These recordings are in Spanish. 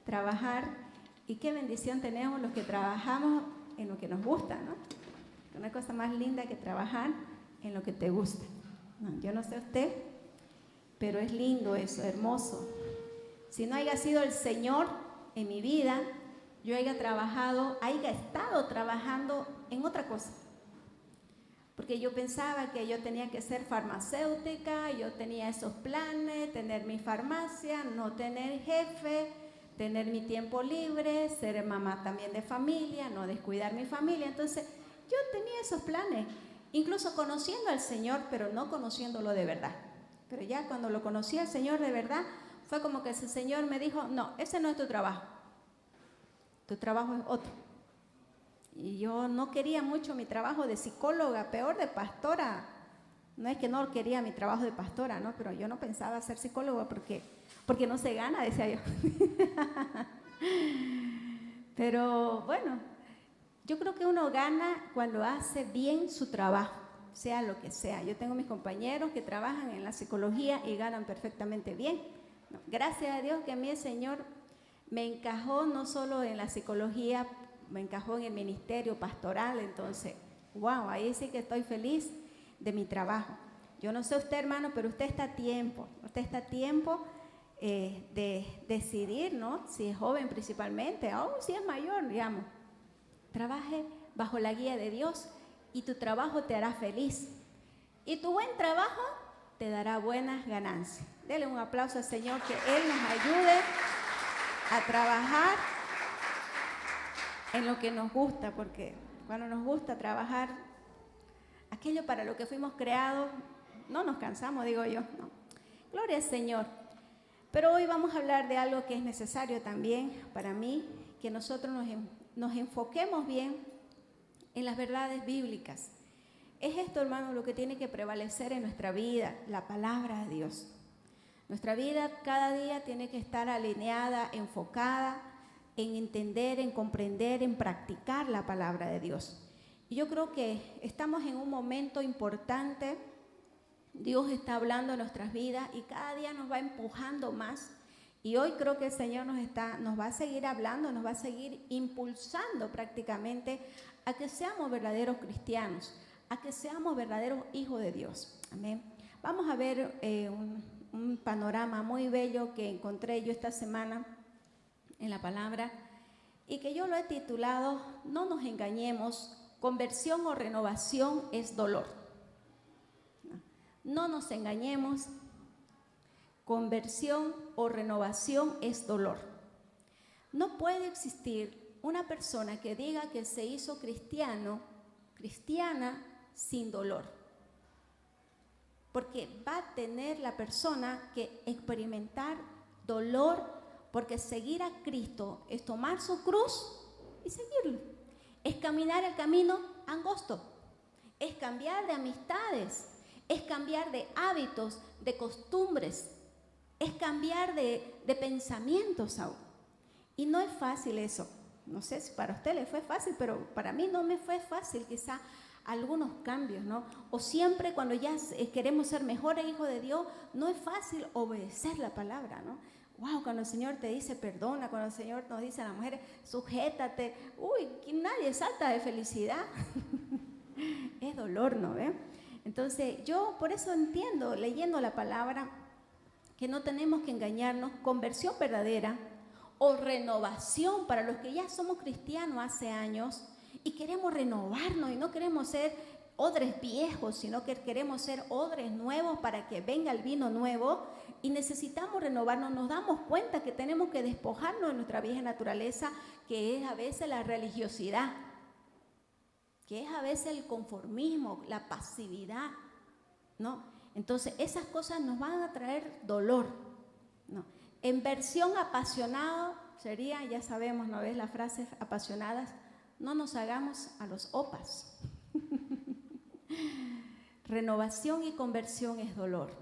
trabajar, y qué bendición tenemos los que trabajamos en lo que nos gusta, ¿no? Una cosa más linda que trabajar en lo que te gusta. No, yo no sé usted, pero es lindo eso, hermoso. Si no haya sido el Señor en mi vida, yo haya estado trabajando en otra cosa. Porque yo pensaba que yo tenía que ser farmacéutica, yo tenía esos planes, tener mi farmacia, no tener jefe, tener mi tiempo libre, ser mamá también de familia, no descuidar mi familia. Entonces, yo tenía esos planes, incluso conociendo al Señor, pero no conociéndolo de verdad. Pero ya cuando lo conocí al Señor de verdad, fue como que ese Señor me dijo, no, ese no es tu trabajo es otro. Y yo no quería mucho mi trabajo de psicóloga, peor de pastora. No es que no quería mi trabajo de pastora, ¿no? Pero yo no pensaba ser psicóloga porque no se gana, decía yo. Pero bueno, yo creo que uno gana cuando hace bien su trabajo, sea lo que sea. Yo tengo mis compañeros que trabajan en la psicología y ganan perfectamente bien. Gracias a Dios que a mí el Señor me encajó no solo en la psicología, me encajó en el ministerio pastoral. Entonces, wow, ahí sí que estoy feliz de mi trabajo. Yo no sé usted, hermano, pero usted está a tiempo de decidir, ¿no? Si es joven principalmente, o si es mayor, digamos. Trabaje bajo la guía de Dios y tu trabajo te hará feliz. Y tu buen trabajo te dará buenas ganancias. Dele un aplauso al Señor, que Él nos ayude a trabajar en lo que nos gusta, porque cuando nos gusta trabajar aquello para lo que fuimos creados, no nos cansamos, digo yo, ¿no? Gloria al Señor. Pero hoy vamos a hablar de algo que es necesario también para mí, que nosotros nos enfoquemos bien en las verdades bíblicas. Es esto, hermano, lo que tiene que prevalecer en nuestra vida, la palabra de Dios. Nuestra vida cada día tiene que estar alineada, enfocada en entender, en comprender, en practicar la palabra de Dios. Y yo creo que estamos en un momento importante. Dios está hablando en nuestras vidas y cada día nos va empujando más. Y hoy creo que el Señor nos va a seguir hablando, nos va a seguir impulsando prácticamente a que seamos verdaderos cristianos, a que seamos verdaderos hijos de Dios. Amén. Vamos a ver un panorama muy bello que encontré yo esta semana en la palabra y que yo lo he titulado No nos engañemos, conversión o renovación es dolor. No nos engañemos, conversión o renovación es dolor. No puede existir una persona que diga que se hizo cristiana, sin dolor. Porque va a tener la persona que experimentar dolor, porque seguir a Cristo es tomar su cruz y seguirlo. Es caminar el camino angosto, es cambiar de amistades, es cambiar de hábitos, de costumbres, es cambiar de pensamientos aún. Y no es fácil eso. No sé si para usted le fue fácil, pero para mí no me fue fácil quizá algunos cambios, ¿no? O siempre cuando ya queremos ser mejores hijos de Dios, no es fácil obedecer la palabra, ¿no? Wow, cuando el Señor te dice perdona, cuando el Señor nos dice a las mujeres sujétate, nadie salta de felicidad. Es dolor, ¿no ve? Entonces yo por eso entiendo, leyendo la palabra, que no tenemos que engañarnos. Conversión verdadera o renovación para los que ya somos cristianos hace años y queremos renovarnos y no queremos ser odres viejos, sino que queremos ser odres nuevos para que venga el vino nuevo, y necesitamos renovarnos. Nos damos cuenta que tenemos que despojarnos de nuestra vieja naturaleza, que es a veces la religiosidad, que es a veces el conformismo, la pasividad, ¿no? Entonces esas cosas nos van a traer dolor, ¿no? En versión apasionado sería, ya sabemos, ¿no ves? Las frases apasionadas, no nos hagamos a los opas. Renovación y conversión es dolor,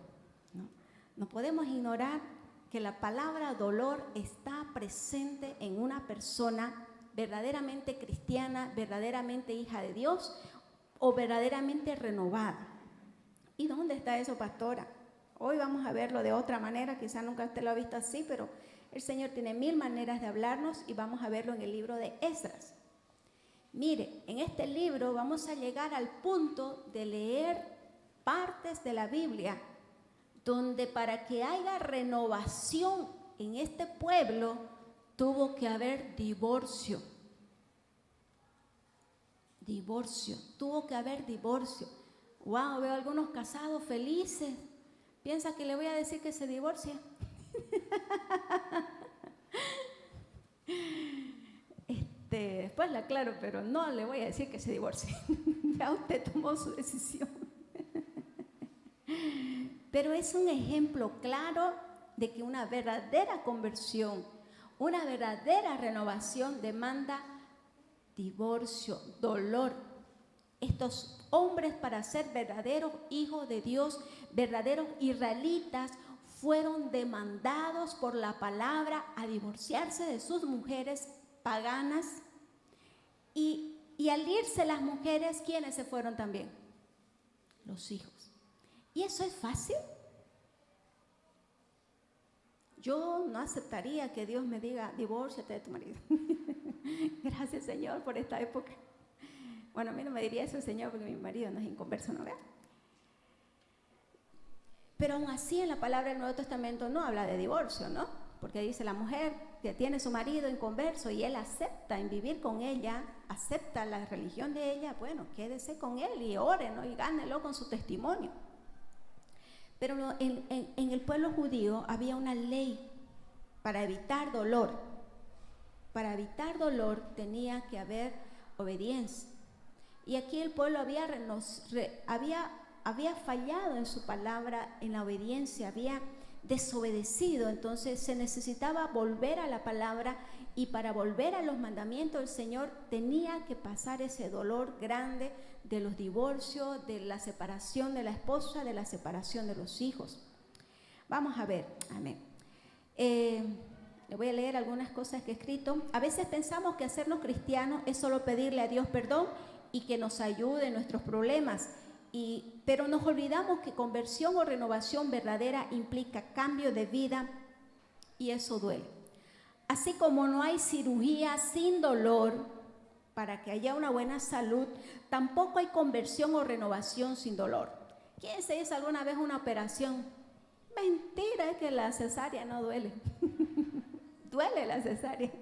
¿no? No podemos ignorar que la palabra dolor está presente en una persona verdaderamente cristiana, verdaderamente hija de Dios o verdaderamente renovada. ¿Y dónde está eso, pastora? Hoy vamos a verlo de otra manera, quizá nunca usted lo ha visto así, pero El Señor tiene 1000 maneras de hablarnos y vamos a verlo en el libro de Esdras. Mire, en este libro vamos a llegar al punto de leer partes de la Biblia donde para que haya renovación en este pueblo tuvo que haber divorcio. Tuvo que haber divorcio. Wow, veo algunos casados felices. ¿Piensa que le voy a decir que se divorcie? Después la aclaro, pero no le voy a decir que se divorcie. Ya usted tomó su decisión. Pero es un ejemplo claro de que una verdadera conversión, una verdadera renovación demanda divorcio, dolor. Estos hombres, para ser verdaderos hijos de Dios, verdaderos israelitas, fueron demandados por la palabra a divorciarse de sus mujeres paganas. Y al irse las mujeres, ¿quiénes se fueron también? Los hijos. ¿Y eso es fácil? Yo no aceptaría que Dios me diga, divórciate de tu marido. Gracias, Señor, por esta época. Bueno, a mí no me diría eso el Señor porque mi marido no es inconverso, ¿no ve? Pero aún así en la palabra del Nuevo Testamento no habla de divorcio, ¿no? Porque dice la mujer que tiene su marido inconverso y él acepta en vivir con ella, acepta la religión de ella, bueno, quédese con él y ore, ¿no? Y gánelo con su testimonio. Pero en el pueblo judío había una ley para evitar dolor. Para evitar dolor tenía que haber obediencia. Y aquí el pueblo había fallado en su palabra, en la obediencia, había desobedecido. Entonces se necesitaba volver a la palabra, y para volver a los mandamientos del Señor tenía que pasar ese dolor grande de los divorcios, de la separación de la esposa, de la separación de los hijos. Vamos a ver, amén. Le voy a leer algunas cosas que he escrito. A veces pensamos que hacernos cristianos es solo pedirle a Dios perdón y que nos ayude en nuestros problemas, pero nos olvidamos que conversión o renovación verdadera implica cambio de vida, y eso duele. Así como no hay cirugía sin dolor para que haya una buena salud, tampoco hay conversión o renovación sin dolor. ¿Quién se hizo alguna vez una operación? Mentira, es que la cesárea no duele. Duele la cesárea.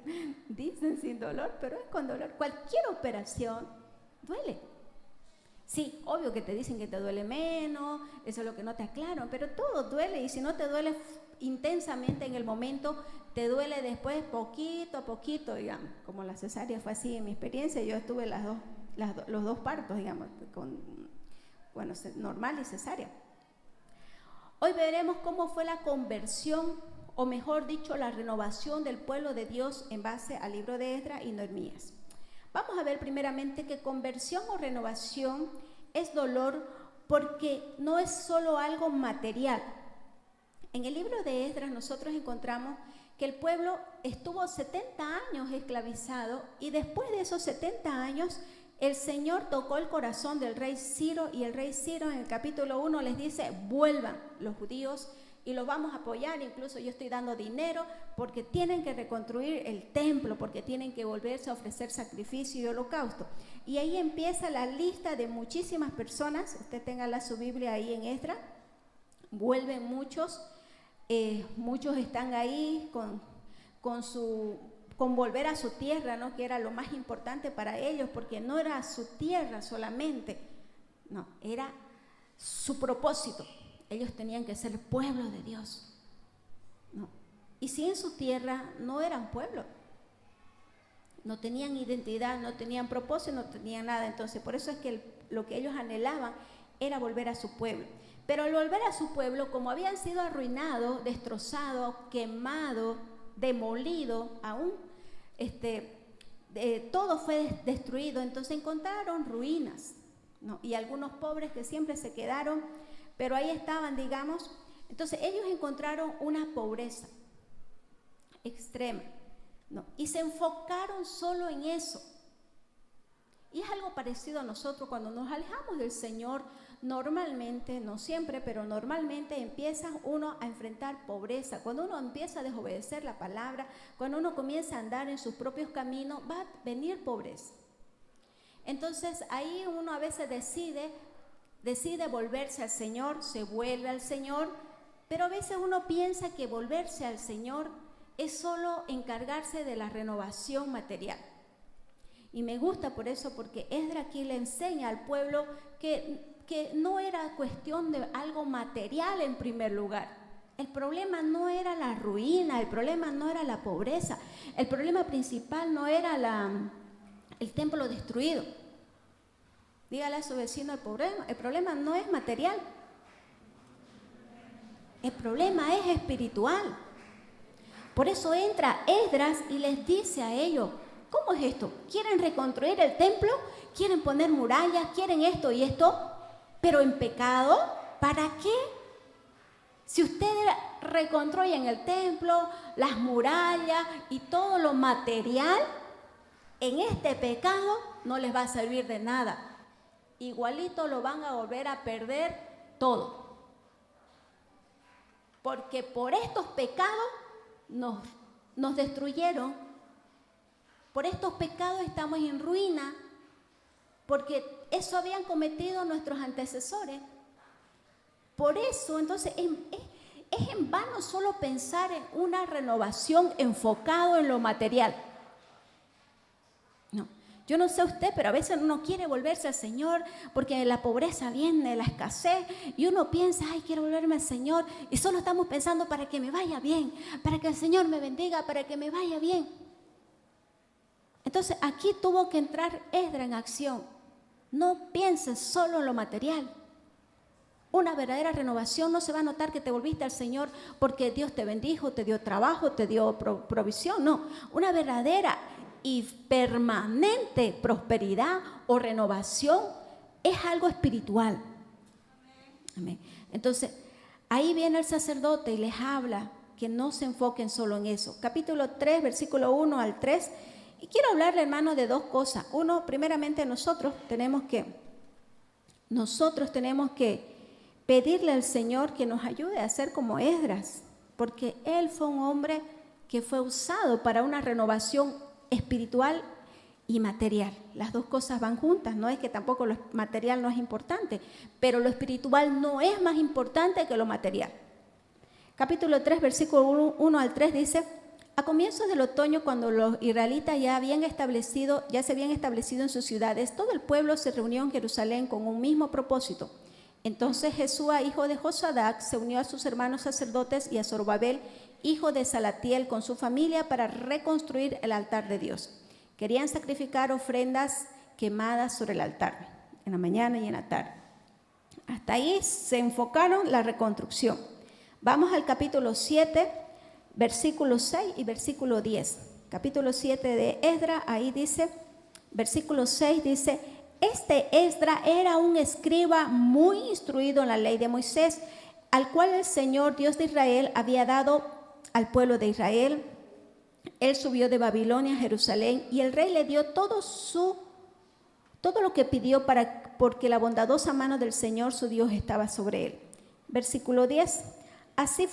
Dicen sin dolor, pero es con dolor. Cualquier operación duele. Sí, obvio que te dicen que te duele menos, eso es lo que no te aclaran, pero todo duele, y si no te duele intensamente en el momento, te duele después poquito a poquito, digamos. Como la cesárea fue así en mi experiencia, yo estuve los dos partos, digamos, normal y cesárea. Hoy veremos cómo fue la conversión, o mejor dicho, la renovación del pueblo de Dios en base al libro de Esdras y Nehemías. Vamos a ver primeramente que conversión o renovación es dolor porque no es solo algo material. En el libro de Esdras nosotros encontramos que el pueblo estuvo 70 años esclavizado, y después de esos 70 años el Señor tocó el corazón del rey Ciro, y el rey Ciro en el capítulo 1 les dice: vuelvan los judíos y los vamos a apoyar, incluso yo estoy dando dinero porque tienen que reconstruir el templo, porque tienen que volverse a ofrecer sacrificio y holocausto. Y ahí empieza la lista de muchísimas personas. Usted tenga su Biblia ahí en Esdras. Vuelven muchos, muchos están ahí con volver a su tierra, ¿no? Que era lo más importante para ellos, porque no era su tierra solamente, no, era su propósito. Ellos tenían que ser pueblo de Dios, ¿no? Y si en su tierra no eran pueblo, no tenían identidad, no tenían propósito, no tenían nada. Entonces, por eso es que lo que ellos anhelaban era volver a su pueblo. Pero al volver a su pueblo, como habían sido arruinados, destrozados, quemados, demolidos, aún todo fue destruido, entonces encontraron ruinas, ¿no? Y algunos pobres que siempre se quedaron, pero ahí estaban, digamos. Entonces ellos encontraron una pobreza extrema, ¿no? Y se enfocaron solo en eso. Y es algo parecido a nosotros cuando nos alejamos del Señor. Normalmente, no siempre, pero normalmente empieza uno a enfrentar pobreza. Cuando uno empieza a desobedecer la palabra, cuando uno comienza a andar en sus propios caminos, va a venir pobreza. Entonces ahí uno a veces decide volverse al Señor, se vuelve al Señor, pero a veces uno piensa que volverse al Señor es solo encargarse de la renovación material. Y me gusta por eso, porque Esdras aquí le enseña al pueblo que no era cuestión de algo material en primer lugar. El problema no era la ruina, el problema no era la pobreza, el problema principal no era el templo destruido. Dígale a su vecino, el problema no es material, el problema es espiritual. Por eso entra Esdras y les dice a ellos, ¿cómo es esto? ¿Quieren reconstruir el templo? ¿Quieren poner murallas? ¿Quieren esto y esto? Pero en pecado, ¿para qué? Si ustedes reconstruyen el templo, las murallas y todo lo material, en este pecado no les va a servir de nada. Igualito lo van a volver a perder todo. Porque por estos pecados nos destruyeron. Por estos pecados estamos en ruina, porque eso habían cometido nuestros antecesores. Por eso, entonces, es en vano solo pensar en una renovación enfocado en lo material. No, yo no sé usted, pero a veces uno quiere volverse al Señor porque la pobreza viene, la escasez, y uno piensa, ay, quiero volverme al Señor, y solo estamos pensando para que me vaya bien, para que el Señor me bendiga, para que me vaya bien. Entonces aquí tuvo que entrar Esdras en acción. No pienses solo en lo material. Una verdadera renovación no se va a notar que te volviste al Señor porque Dios te bendijo, te dio trabajo, te dio provisión. No, una verdadera y permanente prosperidad o renovación es algo espiritual. Amén. Entonces, ahí viene el sacerdote y les habla que no se enfoquen solo en eso. Capítulo 3, versículo 1 al 3. Y quiero hablarle, hermano, de dos cosas. Uno, primeramente nosotros tenemos que pedirle al Señor que nos ayude a ser como Esdras, porque él fue un hombre que fue usado para una renovación espiritual y material. Las dos cosas van juntas, no es que tampoco lo material no es importante, pero lo espiritual no es más importante que lo material. Capítulo 3, versículo 1 al 3 dice: a comienzos del otoño, cuando los israelitas ya se habían establecido en sus ciudades, todo el pueblo se reunió en Jerusalén con un mismo propósito. Entonces Jesúa, hijo de Josadac, se unió a sus hermanos sacerdotes y a Zorobabel, hijo de Salatiel, con su familia para reconstruir el altar de Dios. Querían sacrificar ofrendas quemadas sobre el altar, en la mañana y en la tarde. Hasta ahí se enfocaron la reconstrucción. Vamos al capítulo 7, versículo 6 y versículo 10. Capítulo 7 de Esdras, ahí dice, versículo 6 dice: este Esdras era un escriba muy instruido en la ley de Moisés, al cual el Señor Dios de Israel había dado al pueblo de Israel. Él subió de Babilonia a Jerusalén y el rey le dio todo lo que pidió porque la bondadosa mano del Señor su Dios estaba sobre él. Versículo 10. Así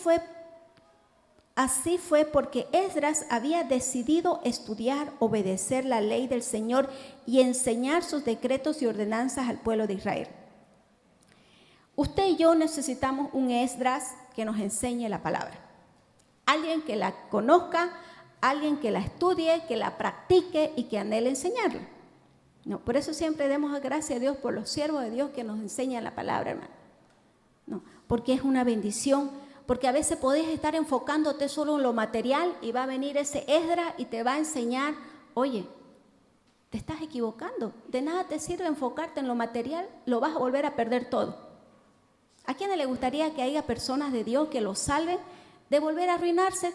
fue porque Esdras había decidido estudiar, obedecer la ley del Señor y enseñar sus decretos y ordenanzas al pueblo de Israel. Usted y yo necesitamos un Esdras que nos enseñe la palabra. Alguien que la conozca, alguien que la estudie, que la practique y que anhele enseñarla. No, por eso siempre demos gracias a Dios por los siervos de Dios que nos enseñan la palabra, hermano. No, porque es una bendición. Porque a veces podés estar enfocándote solo en lo material y va a venir ese Esdras y te va a enseñar: oye, te estás equivocando. De nada te sirve enfocarte en lo material, lo vas a volver a perder todo. ¿A quién le gustaría que haya personas de Dios que los salven de volver a arruinarse,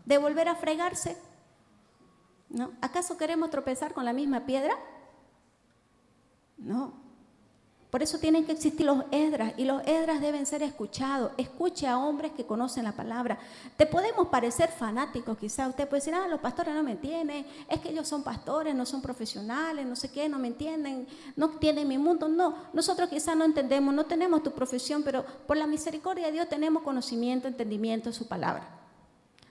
de volver a fregarse? ¿No? ¿Acaso queremos tropezar con la misma piedra? No. Por eso tienen que existir los Esdras, y los Esdras deben ser escuchados. Escuche a hombres que conocen la palabra. Te podemos parecer fanáticos, quizás. Usted puede decir, los pastores no me entienden, es que ellos son pastores, no son profesionales, no sé qué, no me entienden, no entienden mi mundo. No, nosotros quizás no entendemos, no tenemos tu profesión, pero por la misericordia de Dios tenemos conocimiento, entendimiento de su palabra.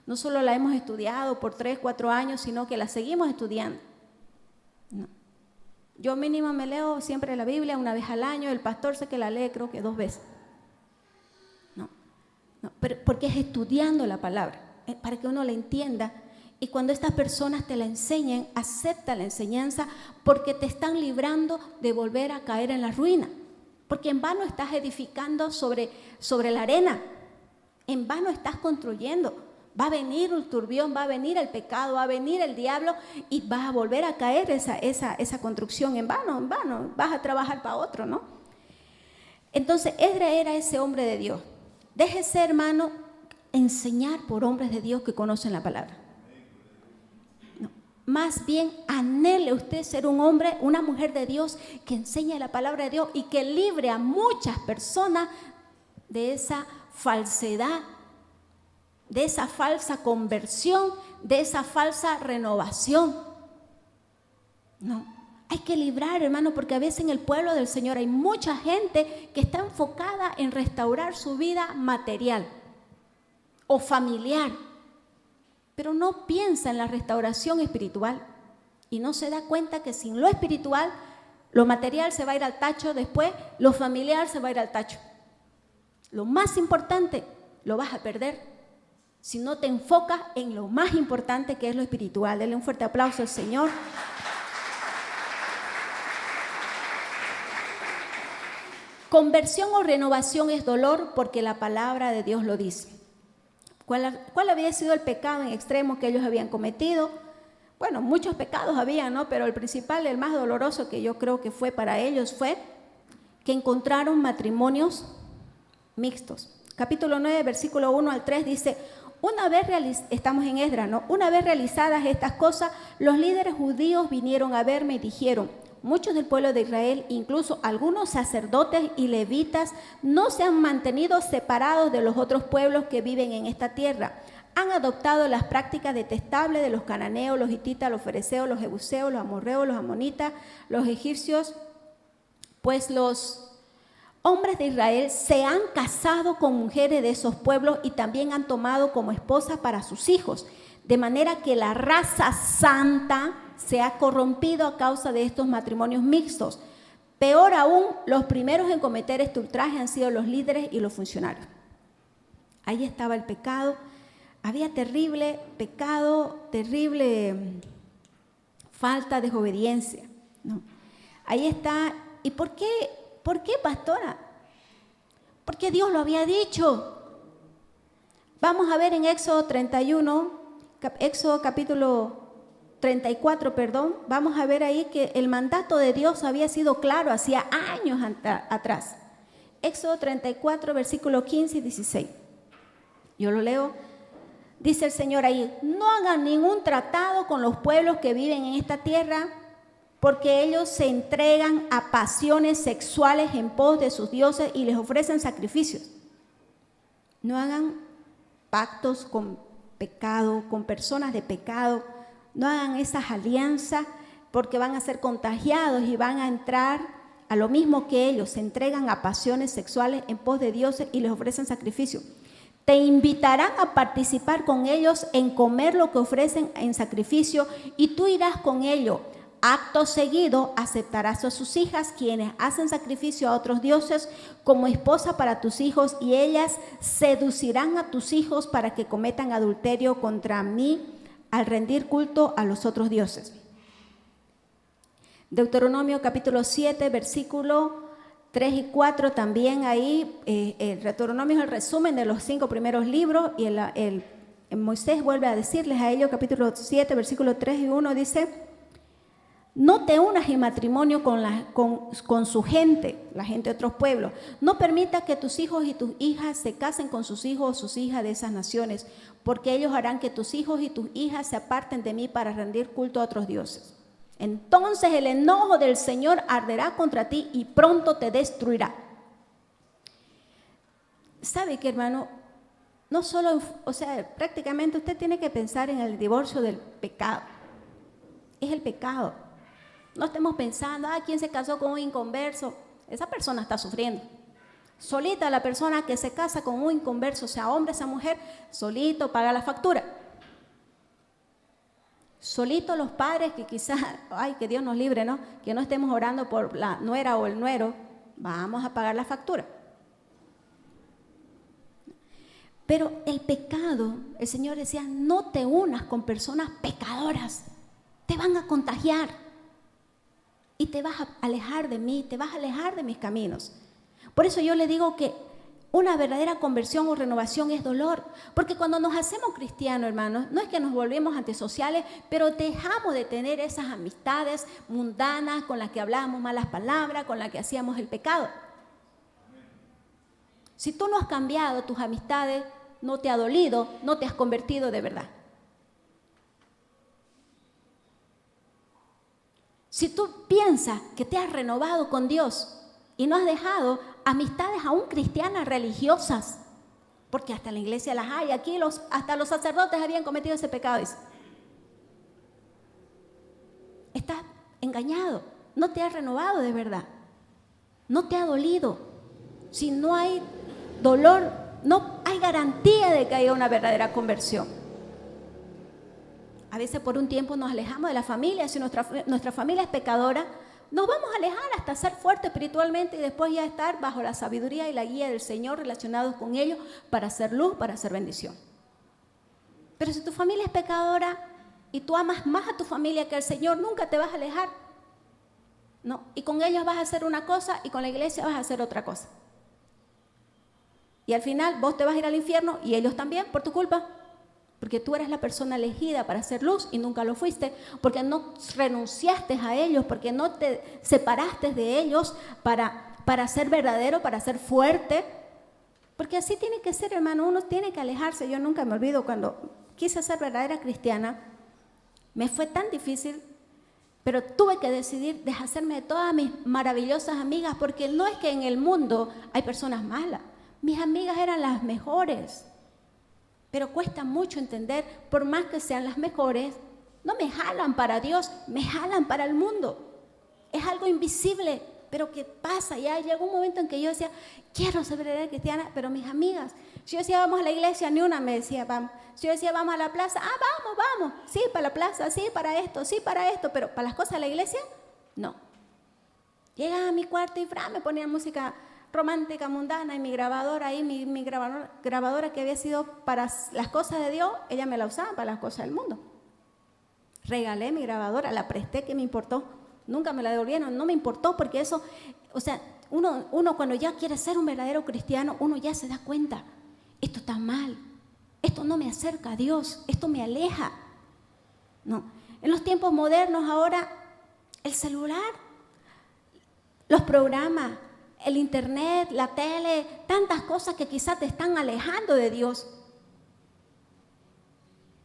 No solo la hemos estudiado por 3, 4 años, sino que la seguimos estudiando. No. Yo mínimo me leo siempre la Biblia una vez al año, el pastor sé que la lee creo que 2 veces. No, pero porque es estudiando la palabra, para que uno la entienda. Y cuando estas personas te la enseñen, acepta la enseñanza, porque te están librando de volver a caer en la ruina. Porque en vano estás edificando sobre la arena, en vano estás construyendo. Va a venir un turbión, va a venir el pecado, va a venir el diablo y vas a volver a caer esa construcción en vano, vas a trabajar para otro, ¿no? Entonces, Esdras era ese hombre de Dios. Déjese, hermano, enseñar por hombres de Dios que conocen la palabra. No. Más bien, anhele usted ser un hombre, una mujer de Dios que enseñe la palabra de Dios y que libre a muchas personas de esa falsedad, de esa falsa conversión, de esa falsa renovación. No, hay que librar, hermano, porque a veces en el pueblo del Señor hay mucha gente que está enfocada en restaurar su vida material o familiar, pero no piensa en la restauración espiritual y no se da cuenta que sin lo espiritual, lo material se va a ir al tacho, después lo familiar se va a ir al tacho. Lo más importante lo vas a perder si no te enfocas en lo más importante, que es lo espiritual. Denle un fuerte aplauso al Señor. Conversión o renovación es dolor porque la palabra de Dios lo dice. ¿Cuál había sido el pecado en extremo que ellos habían cometido? Bueno, muchos pecados había, ¿no? Pero el principal, el más doloroso que yo creo que fue para ellos fue que encontraron matrimonios mixtos. Capítulo 9, versículo 1 al 3 dice: estamos en Esdras, ¿no? Una vez realizadas estas cosas, los líderes judíos vinieron a verme y dijeron: muchos del pueblo de Israel, incluso algunos sacerdotes y levitas, no se han mantenido separados de los otros pueblos que viven en esta tierra. Han adoptado las prácticas detestables de los cananeos, los hititas, los fereceos, los jebuseos, los amorreos, los amonitas, los egipcios, pues los hombres de Israel se han casado con mujeres de esos pueblos y también han tomado como esposa para sus hijos, de manera que la raza santa se ha corrompido a causa de estos matrimonios mixtos. Peor aún, los primeros en cometer este ultraje han sido los líderes y los funcionarios. Ahí estaba el pecado, había terrible pecado, terrible falta de obediencia, ¿no? Ahí está. ¿Y por qué? ¿Por qué, pastora? Porque Dios lo había dicho. Vamos a ver en Éxodo 31, Éxodo capítulo 34, vamos a ver ahí que el mandato de Dios había sido claro hacía años atrás. Éxodo 34, versículos 15 y 16. Yo lo leo. Dice el Señor ahí: no hagan ningún tratado con los pueblos que viven en esta tierra, porque ellos se entregan a pasiones sexuales en pos de sus dioses y les ofrecen sacrificios. No hagan pactos con pecado, con personas de pecado. No hagan esas alianzas, porque van a ser contagiados y van a entrar a lo mismo que ellos. Se entregan a pasiones sexuales en pos de dioses y les ofrecen sacrificios. Te invitarán a participar con ellos en comer lo que ofrecen en sacrificio y tú irás con ellos. Acto seguido aceptarás a sus hijas, quienes hacen sacrificio a otros dioses, como esposa para tus hijos, y ellas seducirán a tus hijos para que cometan adulterio contra mí al rendir culto a los otros dioses. Deuteronomio capítulo 7, versículo 3 y 4, también ahí, Deuteronomio es el resumen de los 5 primeros libros, y Moisés vuelve a decirles a ellos, capítulo 7, versículo 3 y 1, dice: no te unas en matrimonio con su gente, la gente de otros pueblos. No permita que tus hijos y tus hijas se casen con sus hijos o sus hijas de esas naciones, porque ellos harán que tus hijos y tus hijas se aparten de mí para rendir culto a otros dioses. Entonces el enojo del Señor arderá contra ti y pronto te destruirá. ¿Sabe qué, hermano? No solo, prácticamente usted tiene que pensar en el divorcio del pecado. Es el pecado. No estemos pensando, ¿quién se casó con un inconverso? Esa persona está sufriendo. Solita la persona que se casa con un inconverso, sea hombre, sea mujer, solito paga la factura. Solito los padres que quizás, que Dios nos libre, ¿no? Que no estemos orando por la nuera o el nuero, vamos a pagar la factura. Pero el pecado, el Señor decía, no te unas con personas pecadoras, te van a contagiar y te vas a alejar de mí, te vas a alejar de mis caminos. Por eso yo le digo que una verdadera conversión o renovación es dolor, porque cuando nos hacemos cristianos, hermanos, no es que nos volvemos antisociales, pero dejamos de tener esas amistades mundanas con las que hablábamos malas palabras, con las que hacíamos el pecado. Si tú no has cambiado tus amistades, no te ha dolido, no te has convertido de verdad. Si tú piensas que te has renovado con Dios y no has dejado amistades aún cristianas religiosas, porque hasta en la iglesia las hay, aquí hasta los sacerdotes habían cometido ese pecado, dice. Estás engañado, no te has renovado de verdad, no te ha dolido. Si no hay dolor, no hay garantía de que haya una verdadera conversión. A veces por un tiempo nos alejamos de la familia. Si nuestra familia es pecadora, nos vamos a alejar hasta ser fuertes espiritualmente y después ya estar bajo la sabiduría y la guía del Señor, relacionados con ellos para hacer luz, para hacer bendición. Pero si tu familia es pecadora y tú amas más a tu familia que al Señor, nunca te vas a alejar. No, y con ellos vas a hacer una cosa y con la iglesia vas a hacer otra cosa. Y al final vos te vas a ir al infierno y ellos también por tu culpa. Porque tú eres la persona elegida para hacer luz y nunca lo fuiste, porque no renunciaste a ellos, porque no te separaste de ellos para ser verdadero, para ser fuerte. Porque así tiene que ser, hermano, uno tiene que alejarse. Yo nunca me olvido cuando quise ser verdadera cristiana, me fue tan difícil, pero tuve que decidir deshacerme de todas mis maravillosas amigas, porque no es que en el mundo hay personas malas, mis amigas eran las mejores. Pero cuesta mucho entender, por más que sean las mejores, no me jalan para Dios, me jalan para el mundo. Es algo invisible, pero que pasa. Ya llegó un momento en que yo decía, quiero ser verdadera cristiana, pero mis amigas, si yo decía vamos a la iglesia, ni una me decía vamos. Si yo decía vamos a la plaza, vamos, sí, para la plaza, sí, para esto, pero para las cosas de la iglesia, no. Llegan a mi cuarto y me ponían música romántica, mundana, y mi grabadora ahí, mi grabadora que había sido para las cosas de Dios, ella me la usaba para las cosas del mundo. Regalé mi grabadora, la presté, ¿qué me importó? Nunca me la devolvieron, no me importó, porque eso, uno cuando ya quiere ser un verdadero cristiano, uno ya se da cuenta, esto está mal, esto no me acerca a Dios, esto me aleja. No, en los tiempos modernos ahora, el celular, los programas, el internet, la tele, tantas cosas que quizás te están alejando de Dios.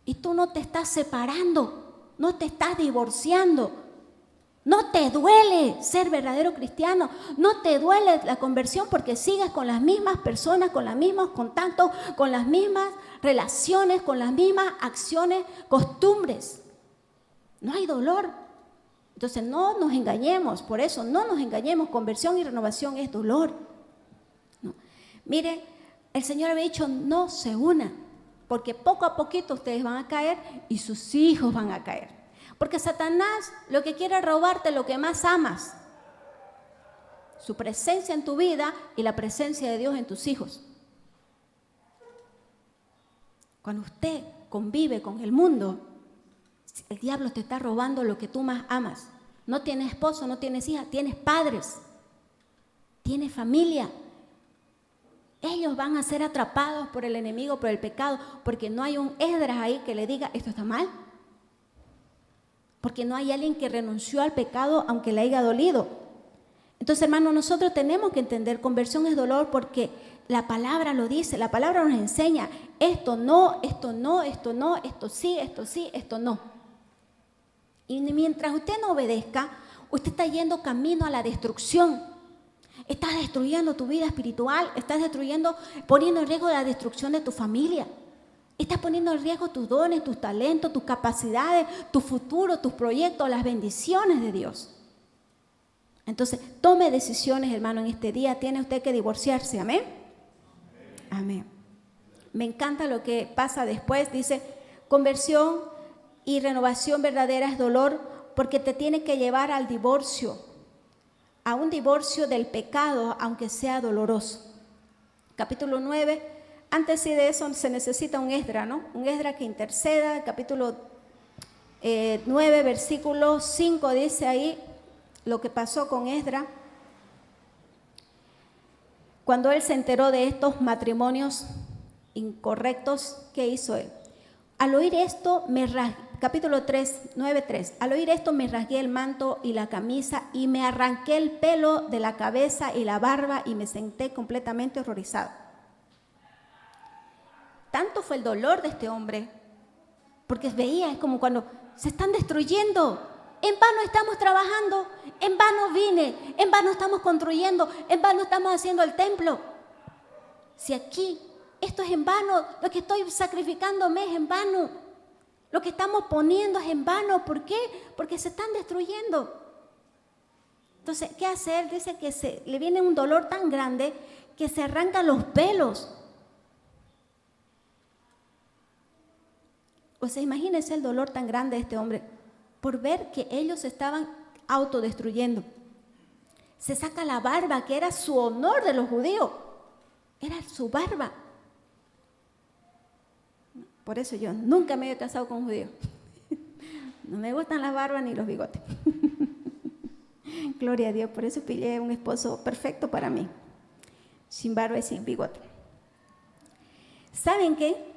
Y tú no te estás separando, no te estás divorciando. No te duele ser verdadero cristiano, no te duele la conversión porque sigues con las mismas personas, con los mismos contactos, con las mismas relaciones, con las mismas acciones, costumbres. No hay dolor. Entonces no nos engañemos, por eso no nos engañemos, conversión y renovación es dolor. No. Mire, el Señor había dicho no se unan, porque poco a poquito ustedes van a caer y sus hijos van a caer. Porque Satanás lo que quiere es robarte lo que más amas, su presencia en tu vida y la presencia de Dios en tus hijos. Cuando usted convive con el mundo, el diablo te está robando lo que tú más amas. No tienes esposo, no tienes hija, tienes padres, tienes familia. Ellos van a ser atrapados por el enemigo, por el pecado, porque no hay un Esdras ahí que le diga, esto está mal. Porque no hay alguien que renunció al pecado aunque le haya dolido. Entonces, hermanos, nosotros tenemos que entender, conversión es dolor porque la palabra lo dice, la palabra nos enseña, esto no, esto no, esto no, esto sí, esto no. Y mientras usted no obedezca, usted está yendo camino a la destrucción. Estás destruyendo tu vida espiritual, estás poniendo en riesgo la destrucción de tu familia. Estás poniendo en riesgo tus dones, tus talentos, tus capacidades, tu futuro, tus proyectos, las bendiciones de Dios. Entonces, tome decisiones, hermano, en este día. Tiene usted que divorciarse, ¿amén? Amén. Me encanta lo que pasa después. Dice, conversión y renovación verdadera es dolor porque te tiene que llevar al divorcio, a un divorcio del pecado, aunque sea doloroso. Capítulo 9, antes de eso se necesita un Esdra, ¿no? Un Esdra que interceda. Capítulo 9, versículo 5 dice ahí lo que pasó con Esdra. Cuando él se enteró de estos matrimonios incorrectos, ¿qué hizo él? Al oír esto, capítulo 3, 9:3. Al oír esto me rasgué el manto y la camisa y me arranqué el pelo de la cabeza y la barba y me senté completamente horrorizado. Tanto fue el dolor de este hombre, porque veía, es como cuando se están destruyendo. En vano estamos trabajando, en vano vine, en vano estamos construyendo, en vano estamos haciendo el templo. Si aquí esto es en vano, lo que estoy sacrificándome es en vano, lo que estamos poniendo es en vano. ¿Por qué? Porque se están destruyendo. Entonces, ¿qué hacer? Dice que le viene un dolor tan grande que se arrancan los pelos. O sea, imagínense el dolor tan grande de este hombre por ver que ellos estaban autodestruyendo. Se saca la barba, que era su honor de los judíos. Era su barba. Por eso yo nunca me he casado con un judío. No me gustan las barbas ni los bigotes. Gloria a Dios, por eso pillé un esposo perfecto para mí. Sin barba y sin bigote. ¿Saben qué?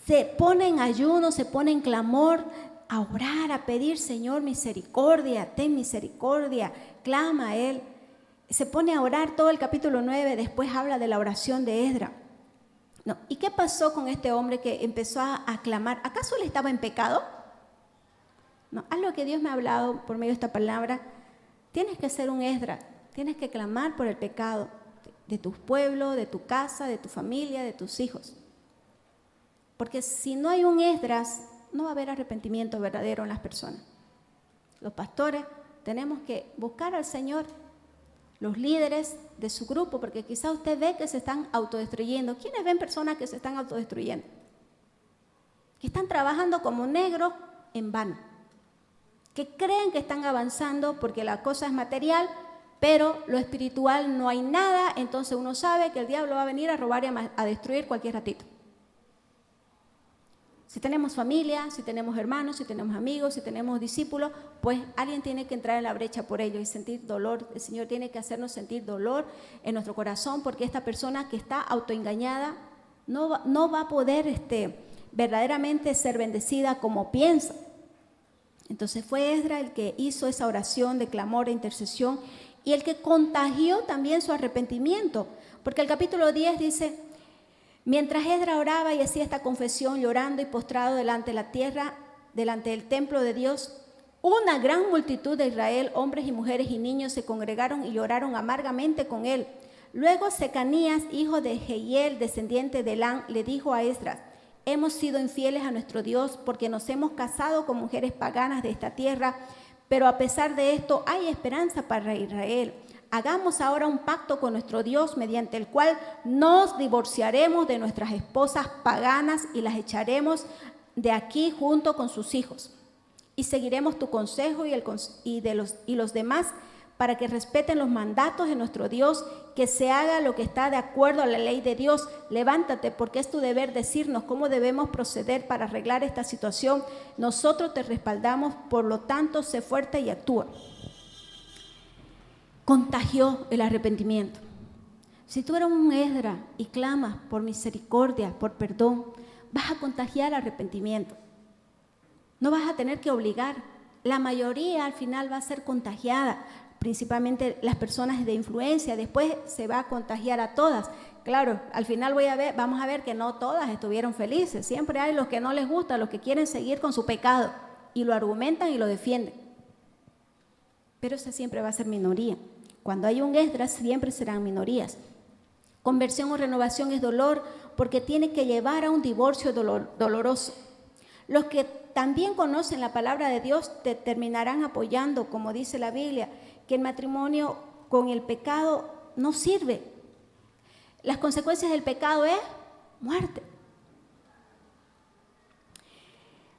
Se pone en ayuno, se pone en clamor, a orar, a pedir, Señor, misericordia, ten misericordia, clama a Él. Se pone a orar todo el capítulo 9, después habla de la oración de Esdra. No. ¿Y qué pasó con este hombre que empezó a clamar? ¿Acaso él estaba en pecado? No, haz lo que Dios me ha hablado por medio de esta palabra. Tienes que ser un Esdra, tienes que clamar por el pecado de tu pueblo, de tu casa, de tu familia, de tus hijos. Porque si no hay un Esdras, no va a haber arrepentimiento verdadero en las personas. Los pastores tenemos que buscar al Señor, los líderes de su grupo, porque quizá usted ve que se están autodestruyendo. ¿Quiénes ven personas que se están autodestruyendo? Que están trabajando como negros en vano, que creen que están avanzando porque la cosa es material, pero lo espiritual no hay nada. Entonces uno sabe que el diablo va a venir a robar y a destruir cualquier ratito. Si tenemos familia, si tenemos hermanos, si tenemos amigos, si tenemos discípulos, pues alguien tiene que entrar en la brecha por ellos y sentir dolor. El Señor tiene que hacernos sentir dolor en nuestro corazón, porque esta persona que está autoengañada no va a poder verdaderamente ser bendecida como piensa. Entonces fue Esdra el que hizo esa oración de clamor e intercesión y el que contagió también su arrepentimiento, porque el capítulo 10 dice: mientras Esdra oraba y hacía esta confesión, llorando y postrado delante de la tierra, delante del templo de Dios, una gran multitud de Israel, hombres y mujeres y niños, se congregaron y lloraron amargamente con él. Luego Secanías, hijo de Jehiel, descendiente de Elán, le dijo a Esdras: hemos sido infieles a nuestro Dios porque nos hemos casado con mujeres paganas de esta tierra, pero a pesar de esto hay esperanza para Israel. Hagamos ahora un pacto con nuestro Dios mediante el cual nos divorciaremos de nuestras esposas paganas y las echaremos de aquí junto con sus hijos. Y seguiremos tu consejo y los demás para que respeten los mandatos de nuestro Dios, que se haga lo que está de acuerdo a la ley de Dios. Levántate, porque es tu deber decirnos cómo debemos proceder para arreglar esta situación. Nosotros te respaldamos, por lo tanto, sé fuerte y actúa. Contagió el arrepentimiento. Si tú eres un Esdra y clamas por misericordia, por perdón, vas a contagiar arrepentimiento. No vas a tener que obligar. La mayoría al final va a ser contagiada, principalmente las personas de influencia. Después se va a contagiar a todas. Claro, al final vamos a ver que no todas estuvieron felices. Siempre hay los que no les gusta, los que quieren seguir con su pecado. y lo argumentan y lo defienden. Pero esa siempre va a ser minoría. Cuando hay un Esdras, siempre serán minorías. Conversión o renovación es dolor porque tiene que llevar a un divorcio doloroso. Los que también conocen la palabra de Dios te terminarán apoyando, como dice la Biblia, que el matrimonio con el pecado no sirve. Las consecuencias del pecado es muerte.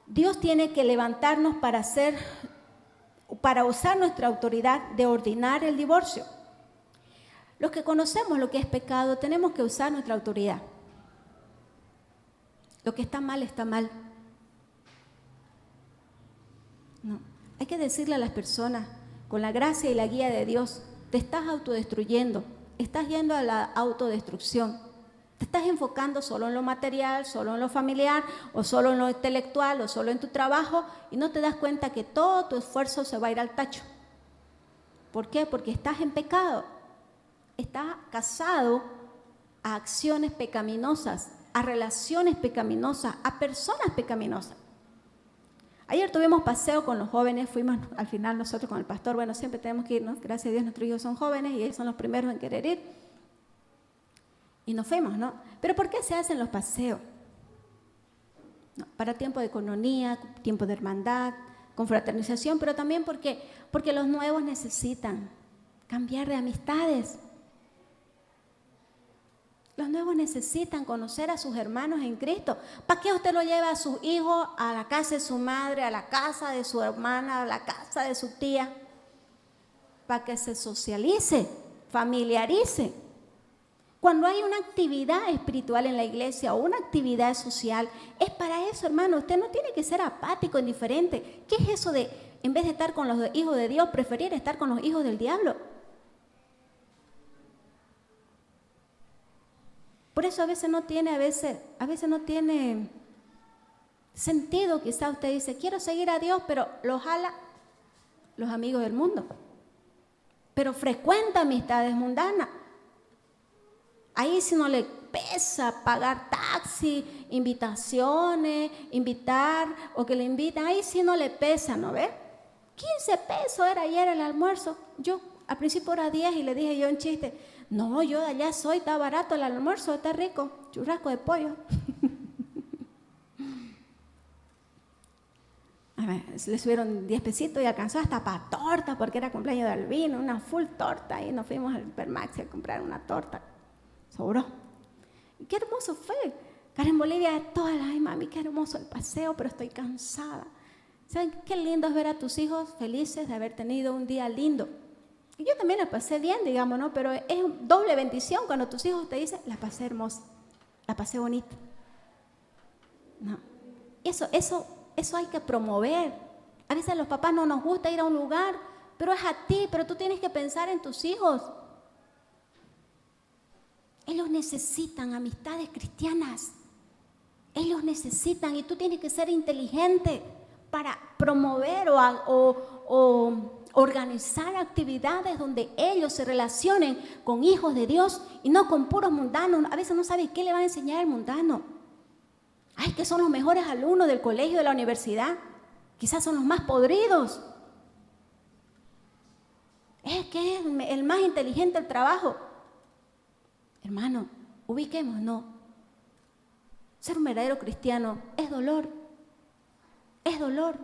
Dios tiene que levantarnos para usar nuestra autoridad de ordenar el divorcio. Los que conocemos lo que es pecado, tenemos que usar nuestra autoridad. Lo que está mal, está mal. No, hay que decirle a las personas, con la gracia y la guía de Dios, te estás autodestruyendo, estás yendo a la autodestrucción. Te estás enfocando solo en lo material, solo en lo familiar, o solo en lo intelectual, o solo en tu trabajo, y no te das cuenta que todo tu esfuerzo se va a ir al tacho. ¿Por qué? Porque estás en pecado. Estás casado a acciones pecaminosas, a relaciones pecaminosas, a personas pecaminosas. Ayer tuvimos paseo con los jóvenes, fuimos al final nosotros con el pastor, bueno, siempre tenemos que irnos, gracias a Dios nuestros hijos son jóvenes y ellos son los primeros en querer ir. Y nos fuimos, ¿no? Pero ¿por qué se hacen los paseos? No, para tiempo de coinonía, tiempo de hermandad, confraternización, pero también porque los nuevos necesitan cambiar de amistades. Los nuevos necesitan conocer a sus hermanos en Cristo. ¿Para qué usted lo lleva a sus hijos a la casa de su madre, a la casa de su hermana, a la casa de su tía? Para que se socialice, familiarice. Cuando hay una actividad espiritual en la iglesia o una actividad social, es para eso, hermano. Usted no tiene que ser apático, indiferente. ¿Qué es eso de, en vez de estar con los hijos de Dios, preferir estar con los hijos del diablo? Por eso a veces no tiene sentido. Quizá usted dice, quiero seguir a Dios, pero lo jala los amigos del mundo. Pero frecuenta amistades mundanas. Ahí si no le pesa pagar taxi, invitaciones, invitar o que le invitan, ahí sí no le pesa, ¿no ve? 15 pesos era ayer el almuerzo. Yo al principio era 10 y le dije yo en chiste, no, yo de allá soy, está barato el almuerzo, está rico, churrasco de pollo. A ver, le subieron 10 pesitos y alcanzó hasta para torta porque era cumpleaños de Albino, una full torta y nos fuimos al Hipermaxi a comprar una torta. Sobró. Y qué hermoso fue. Karen Bolivia, todas las, ay mami, qué hermoso el paseo, pero estoy cansada. ¿Saben qué lindo es ver a tus hijos felices de haber tenido un día lindo? Y yo también la pasé bien, digamos, ¿no? Pero es doble bendición cuando tus hijos te dicen, la pasé hermosa, la pasé bonita. No. Eso hay que promover. A veces a los papás no nos gusta ir a un lugar, pero es a ti, pero tú tienes que pensar en tus hijos. Ellos necesitan amistades cristianas. Ellos necesitan y tú tienes que ser inteligente para promover o organizar actividades donde ellos se relacionen con hijos de Dios y no con puros mundanos. A veces no sabes qué le van a enseñar el mundano. Ay, que son los mejores alumnos del colegio, de la universidad. Quizás son los más podridos. Es que es el más inteligente del trabajo. Hermano, ubiquemos, no. Ser un verdadero cristiano es dolor,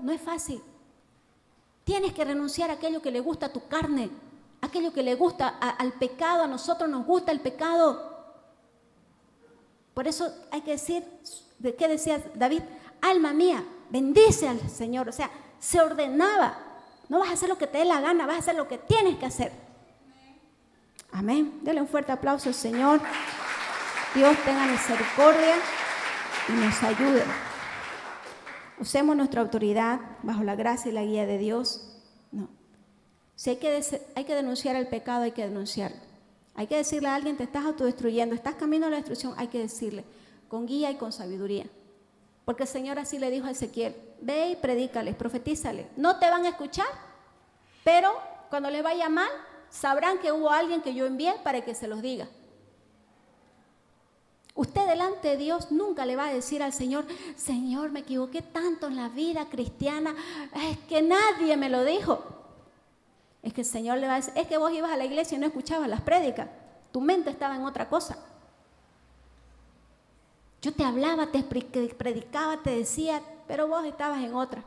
no es fácil. Tienes que renunciar a aquello que le gusta a tu carne, aquello que le gusta al pecado. A nosotros nos gusta el pecado. Por eso hay que decir, ¿qué decía David? Alma mía, bendice al Señor. O sea, se ordenaba. No vas a hacer lo que te dé la gana, vas a hacer lo que tienes que hacer. Amén. Dele un fuerte aplauso al Señor. Dios tenga misericordia y nos ayude. Usemos nuestra autoridad bajo la gracia y la guía de Dios. No. Si hay que denunciar el pecado, hay que denunciarlo. Hay que decirle a alguien, te estás autodestruyendo, estás camino a la destrucción, hay que decirle, con guía y con sabiduría. Porque el Señor así le dijo a Ezequiel, ve y predícales, profetízales. No te van a escuchar, pero cuando les vaya mal, sabrán que hubo alguien que yo envié para que se los diga. Usted delante de Dios nunca le va a decir al Señor, Señor, me equivoqué tanto en la vida cristiana, es que nadie me lo dijo. Es que el Señor le va a decir, es que vos ibas a la iglesia y no escuchabas las prédicas, tu mente estaba en otra cosa. Yo te hablaba, te predicaba, te decía, pero vos estabas en otra.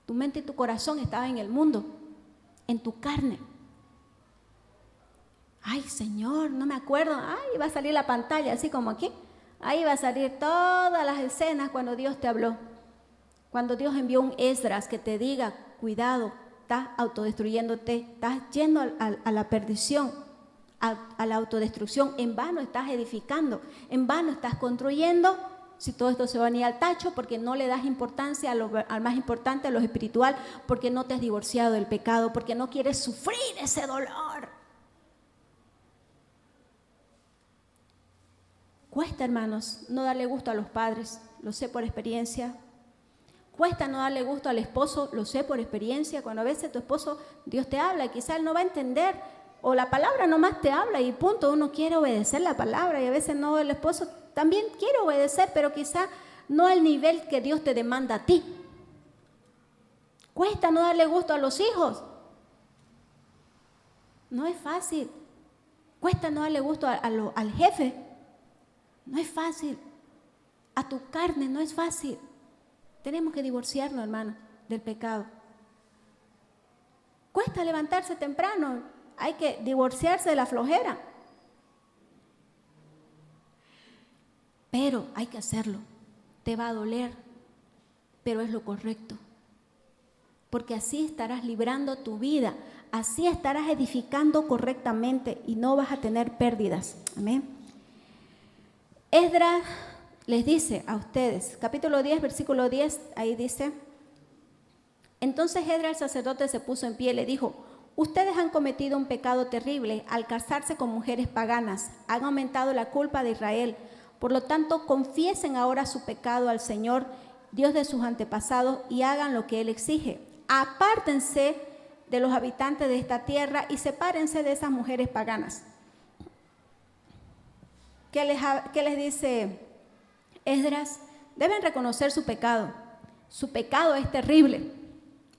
Tu mente y tu corazón estaban en el mundo, en tu carne. Ay, Señor, no me acuerdo. Ay, va a salir la pantalla, así como aquí. Ahí va a salir todas las escenas cuando Dios te habló. Cuando Dios envió un Esdras que te diga, cuidado, estás autodestruyéndote, estás yendo a la perdición, a la autodestrucción. En vano estás edificando, en vano estás construyendo. Si todo esto se va a ir al tacho porque no le das importancia al más importante, a lo espiritual, porque no te has divorciado del pecado, porque no quieres sufrir ese dolor. Cuesta, hermanos, no darle gusto a los padres, lo sé por experiencia. Cuesta no darle gusto al esposo, lo sé por experiencia. Cuando a veces tu esposo, Dios te habla y quizás él no va a entender, o la palabra nomás te habla y punto, uno quiere obedecer la palabra y a veces no, el esposo también quiere obedecer, pero quizás no al nivel que Dios te demanda a ti. Cuesta no darle gusto a los hijos. No es fácil. Cuesta no darle gusto al jefe. No es fácil. A tu carne no es fácil. Tenemos que divorciarnos, hermano, del pecado. Cuesta levantarse temprano. Hay que divorciarse de la flojera. Pero hay que hacerlo. Te va a doler, pero es lo correcto. Porque así estarás librando tu vida. Así estarás edificando correctamente y no vas a tener pérdidas. Amén. Esdras les dice a ustedes, capítulo 10, versículo 10, ahí dice, entonces Esdras el sacerdote se puso en pie y le dijo, ustedes han cometido un pecado terrible al casarse con mujeres paganas, han aumentado la culpa de Israel, por lo tanto confiesen ahora su pecado al Señor, Dios de sus antepasados, y hagan lo que Él exige. Apártense de los habitantes de esta tierra y sepárense de esas mujeres paganas. ¿Qué les dice Esdras? Deben reconocer su pecado. Su pecado es terrible.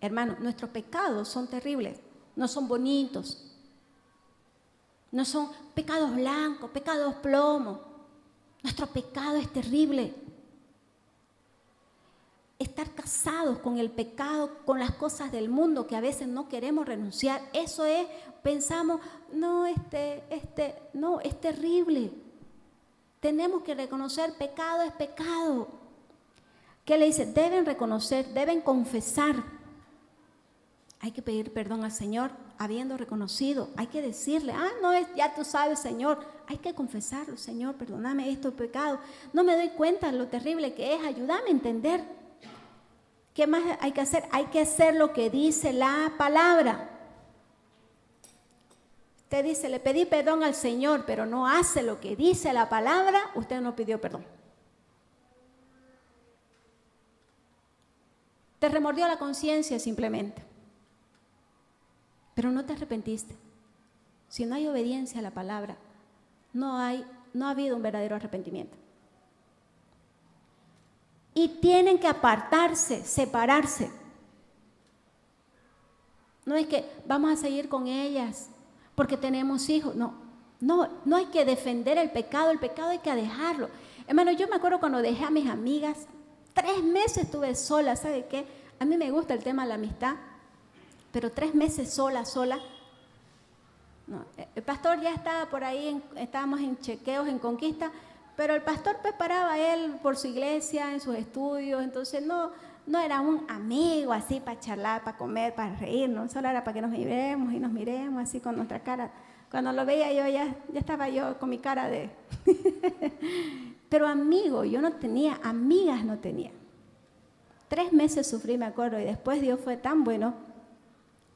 Hermano, nuestros pecados son terribles. No son bonitos. No son pecados blancos, pecados plomo. Nuestro pecado es terrible. Estar casados con el pecado, con las cosas del mundo que a veces no queremos renunciar. Eso es, pensamos, no, no, es terrible. Tenemos que reconocer, pecado es pecado. ¿Qué le dice? Deben reconocer, deben confesar. Hay que pedir perdón al Señor, habiendo reconocido. Hay que decirle, no es, ya tú sabes, Señor. Hay que confesarlo, Señor, perdóname estos pecados. No me doy cuenta de lo terrible que es, ayúdame a entender. ¿Qué más hay que hacer? Hay que hacer lo que dice la palabra. Usted dice, le pedí perdón al Señor, pero no hace lo que dice la palabra, usted no pidió perdón. Te remordió la conciencia simplemente, pero no te arrepentiste. Si no hay obediencia a la palabra, no ha habido un verdadero arrepentimiento. Y tienen que apartarse, separarse. No es que vamos a seguir con ellas porque tenemos hijos. No hay que defender el pecado hay que dejarlo. Hermano, yo me acuerdo cuando dejé a mis amigas, 3 meses estuve sola, ¿sabe qué? A mí me gusta el tema de la amistad, pero 3 meses sola. No, el pastor ya estaba por ahí, estábamos en chequeos, en conquista, pero el pastor preparaba a él por su iglesia, en sus estudios, entonces no era un amigo así para charlar, para comer, para reírnos, solo era para que nos miremos así con nuestra cara. Cuando lo veía yo ya estaba yo con mi cara de... Pero amigo, yo no tenía, amigas no tenía. 3 meses sufrí, me acuerdo, y después Dios fue tan bueno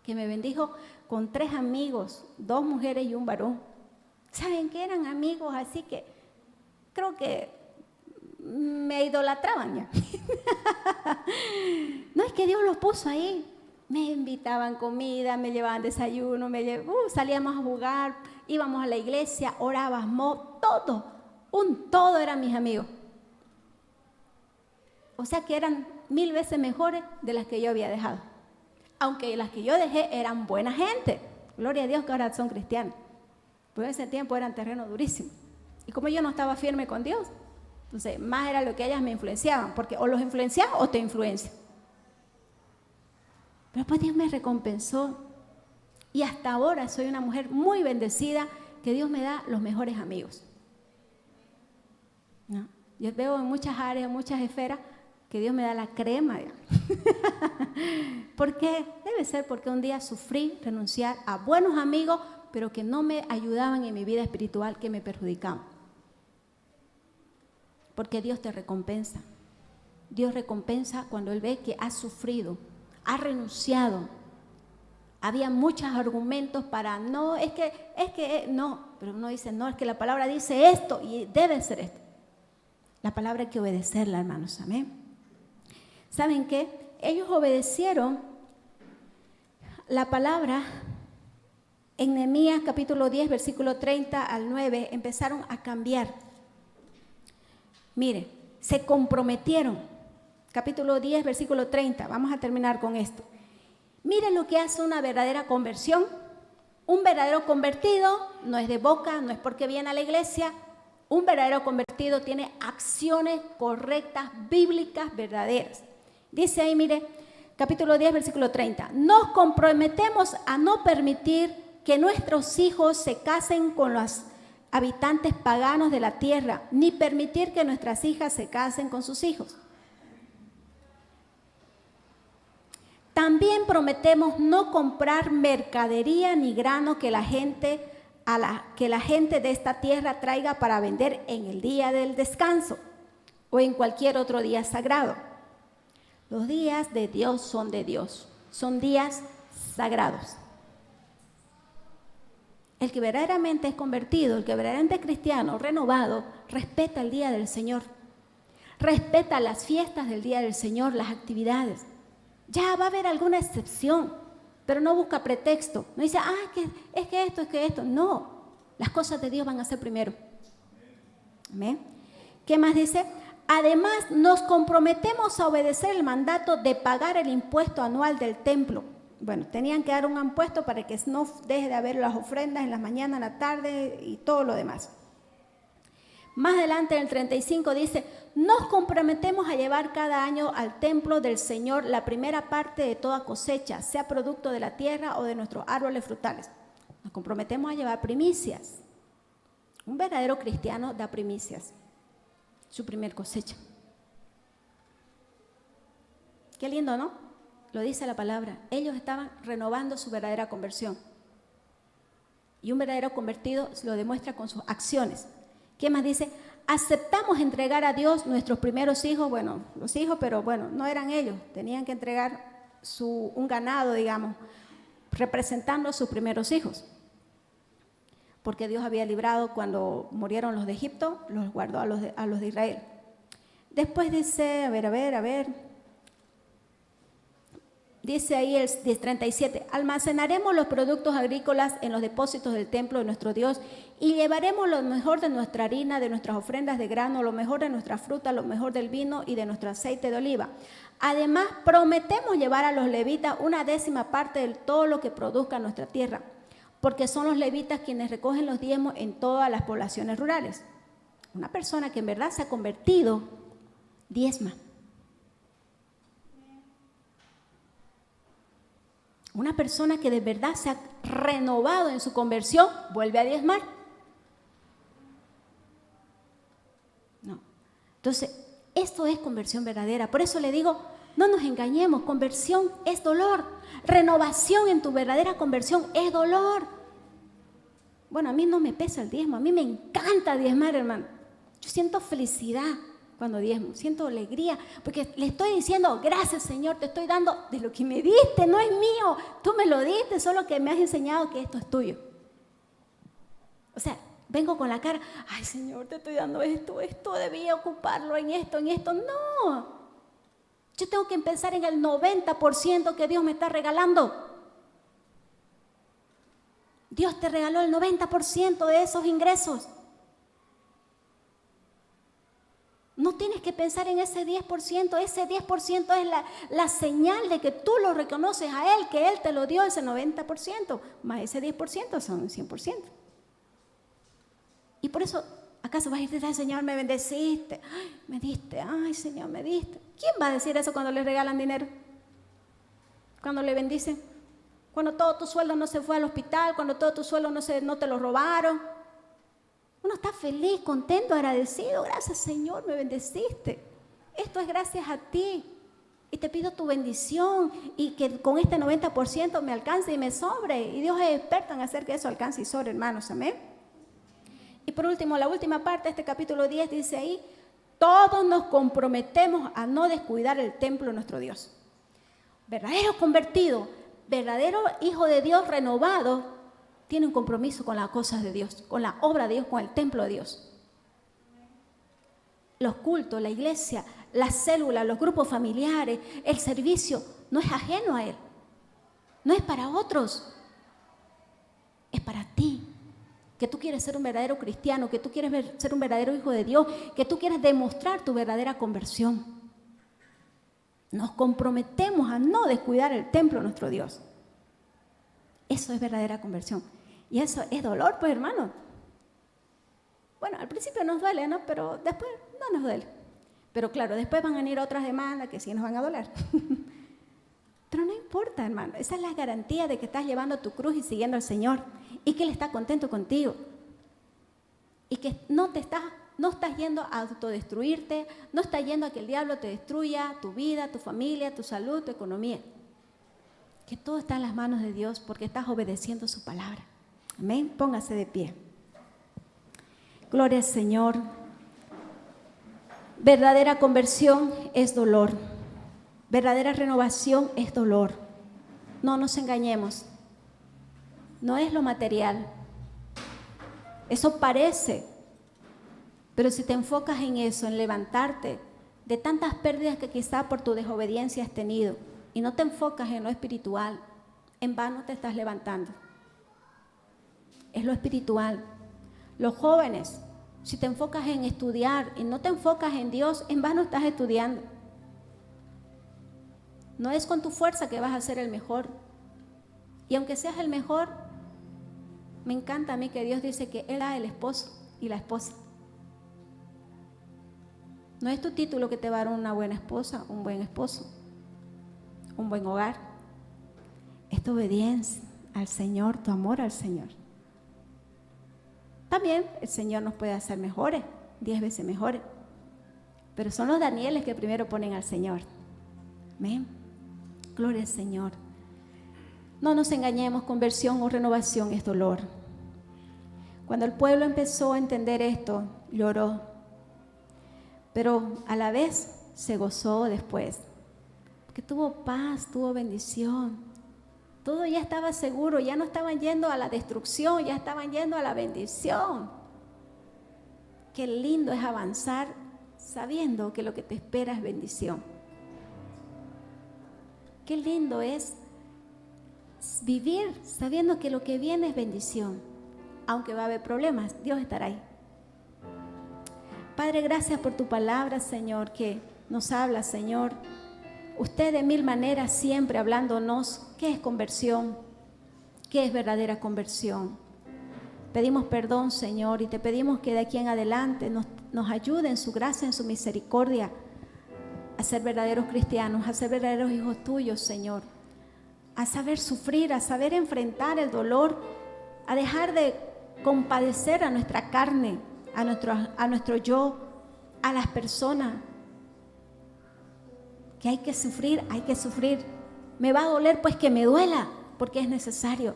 que me bendijo con 3 amigos, 2 mujeres y un varón. ¿Saben qué? Eran amigos así que creo que me idolatraban ya. No, es que Dios los puso ahí. Me invitaban comida, me llevaban desayuno, salíamos a jugar, íbamos a la iglesia, orábamos, todo. Un todo eran mis amigos. O sea que eran 1000 veces mejores de las que yo había dejado. Aunque las que yo dejé eran buena gente. Gloria a Dios que ahora son cristianos. Pero en ese tiempo eran terreno durísimo. Y como yo no estaba firme con Dios, entonces más era lo que ellas me influenciaban. Porque o los influenciaban o te influencian. Pero pues Dios me recompensó. Y hasta ahora soy una mujer muy bendecida, que Dios me da los mejores amigos. ¿No? Yo veo en muchas áreas, en muchas esferas, que Dios me da la crema. ¿Por qué? Debe ser porque un día sufrí renunciar a buenos amigos, pero que no me ayudaban en mi vida espiritual, que me perjudicaban. Porque Dios te recompensa. Dios recompensa cuando Él ve que has sufrido, has renunciado. Había muchos argumentos para no, no, pero uno dice, no, es que la palabra dice esto y debe ser esto. La palabra hay que obedecerla, hermanos, amén. ¿Saben qué? Ellos obedecieron la palabra en Nehemías capítulo 10, versículo 30 al 9, empezaron a cambiar. Mire, se comprometieron. Capítulo 10, versículo 30, vamos a terminar con esto. Miren lo que hace una verdadera conversión. Un verdadero convertido no es de boca, no es porque viene a la iglesia. Un verdadero convertido tiene acciones correctas, bíblicas, verdaderas. Dice ahí, mire, capítulo 10, versículo 30. Nos comprometemos a no permitir que nuestros hijos se casen con los habitantes paganos de la tierra, ni permitir que nuestras hijas se casen con sus hijos. También prometemos no comprar mercadería ni grano que la gente de esta tierra traiga para vender en el día del descanso o en cualquier otro día sagrado. Los días de Dios, son días sagrados. El que verdaderamente es convertido, el que verdaderamente es cristiano, renovado, respeta el día del Señor, respeta las fiestas del día del Señor, las actividades. Ya va a haber alguna excepción, pero no busca pretexto. No dice, es que esto. No, las cosas de Dios van a ser primero. Amén. ¿Qué más dice? Además, nos comprometemos a obedecer el mandato de pagar el impuesto anual del templo. Bueno, tenían que dar un impuesto para que no deje de haber las ofrendas en la mañana, en la tarde y todo lo demás. Más adelante en el 35 dice, nos comprometemos a llevar cada año al templo del Señor la primera parte de toda cosecha, sea producto de la tierra o de nuestros árboles frutales. Nos comprometemos a llevar primicias. Un verdadero cristiano da primicias, su primer cosecha. Qué lindo, ¿no? Lo dice la palabra. Ellos estaban renovando su verdadera conversión. Y un verdadero convertido lo demuestra con sus acciones. ¿Qué más dice? Aceptamos entregar a Dios nuestros primeros hijos, bueno, los hijos, pero bueno, no eran ellos, tenían que entregar un ganado, digamos, representando a sus primeros hijos. Porque Dios había librado cuando murieron los de Egipto, los guardó a los de Israel. Después dice, a ver. Dice ahí el 37, almacenaremos los productos agrícolas en los depósitos del templo de nuestro Dios y llevaremos lo mejor de nuestra harina, de nuestras ofrendas de grano, lo mejor de nuestra fruta, lo mejor del vino y de nuestro aceite de oliva. Además, prometemos llevar a los levitas 1/10 de todo lo que produzca nuestra tierra, porque son los levitas quienes recogen los diezmos en todas las poblaciones rurales. Una persona que en verdad se ha convertido, diezma. Una persona que de verdad se ha renovado en su conversión, vuelve a diezmar. No. Entonces, esto es conversión verdadera. Por eso le digo, no nos engañemos, conversión es dolor. Renovación en tu verdadera conversión es dolor. Bueno, a mí no me pesa el diezmo, a mí me encanta diezmar, hermano. Yo siento felicidad cuando diezmo, siento alegría, porque le estoy diciendo, gracias Señor, te estoy dando de lo que me diste, no es mío, tú me lo diste, solo que me has enseñado que esto es tuyo. O sea, vengo con la cara, ay Señor, te estoy dando esto debía ocuparlo en esto, no. Yo tengo que empezar en el 90% que Dios me está regalando. Dios te regaló el 90% de esos ingresos. No tienes que pensar en ese 10%. Ese 10% es la señal de que tú lo reconoces a Él, que Él te lo dio ese 90%, más ese 10% son un 100%. Y por eso, ¿acaso vas a decir, Señor, me bendeciste? Ay, me diste, ay, Señor, me diste. ¿Quién va a decir eso cuando le regalan dinero? Cuando le bendicen. Cuando todo tu sueldo no se fue al hospital, cuando todo tu sueldo no te lo robaron. Uno está feliz, contento, agradecido. Gracias, Señor, me bendeciste. Esto es gracias a ti. Y te pido tu bendición y que con este 90% me alcance y me sobre. Y Dios es experto en hacer que eso alcance y sobre, hermanos. Amén. Y por último, la última parte de este capítulo 10 dice ahí, todos nos comprometemos a no descuidar el templo de nuestro Dios. Verdadero convertido, verdadero hijo de Dios renovado, tiene un compromiso con las cosas de Dios, con la obra de Dios, con el templo de Dios. Los cultos, la iglesia, las células, los grupos familiares, el servicio, no es ajeno a Él. No es para otros, es para ti. Que tú quieres ser un verdadero cristiano, que tú quieres ser un verdadero hijo de Dios, que tú quieres demostrar tu verdadera conversión. Nos comprometemos a no descuidar el templo de nuestro Dios. Eso es verdadera conversión. Y eso es dolor, pues, hermano. Bueno, al principio nos duele, ¿no? Pero después no nos duele. Pero claro, después van a venir otras demandas que sí nos van a doler. Pero no importa, hermano. Esa es la garantía de que estás llevando tu cruz y siguiendo al Señor. Y que Él está contento contigo. Y que no estás yendo a autodestruirte, no estás yendo a que el diablo te destruya tu vida, tu familia, tu salud, tu economía. Que todo está en las manos de Dios porque estás obedeciendo su palabra. Amén. Póngase de pie. Gloria al Señor. Verdadera conversión es dolor. Verdadera renovación es dolor. No nos engañemos. No es lo material. Eso parece. Pero si te enfocas en eso, en levantarte de tantas pérdidas que quizá por tu desobediencia has tenido, y no te enfocas en lo espiritual, en vano te estás levantando. Es lo espiritual. Los jóvenes, si te enfocas en estudiar y no te enfocas en Dios, en vano estás estudiando. No es con tu fuerza que vas a ser el mejor. Y aunque seas el mejor, me encanta a mí que Dios dice que Él da el esposo y la esposa. No es tu título que te va a dar una buena esposa, un buen esposo, un buen hogar. Es tu obediencia al Señor, tu amor al Señor. También el Señor nos puede hacer mejores, 10 veces mejores. Pero son los Danieles que primero ponen al Señor. Amén. Gloria al Señor. No nos engañemos, conversión o renovación es dolor. Cuando el pueblo empezó a entender esto, lloró. Pero a la vez se gozó después. Porque tuvo paz, tuvo bendición. Todo ya estaba seguro, ya no estaban yendo a la destrucción, ya estaban yendo a la bendición. Qué lindo es avanzar sabiendo que lo que te espera es bendición. Qué lindo es vivir sabiendo que lo que viene es bendición. Aunque va a haber problemas, Dios estará ahí. Padre, gracias por tu palabra, Señor, que nos habla, Señor. Usted de mil maneras siempre hablándonos qué es conversión, qué es verdadera conversión. Pedimos perdón, Señor, y te pedimos que de aquí en adelante nos ayude en su gracia, en su misericordia, a ser verdaderos cristianos, a ser verdaderos hijos tuyos, Señor. A saber sufrir, a saber enfrentar el dolor, a dejar de compadecer a nuestra carne, a nuestro yo, a las personas. Que hay que sufrir, hay que sufrir. Me va a doler, pues que me duela, porque es necesario.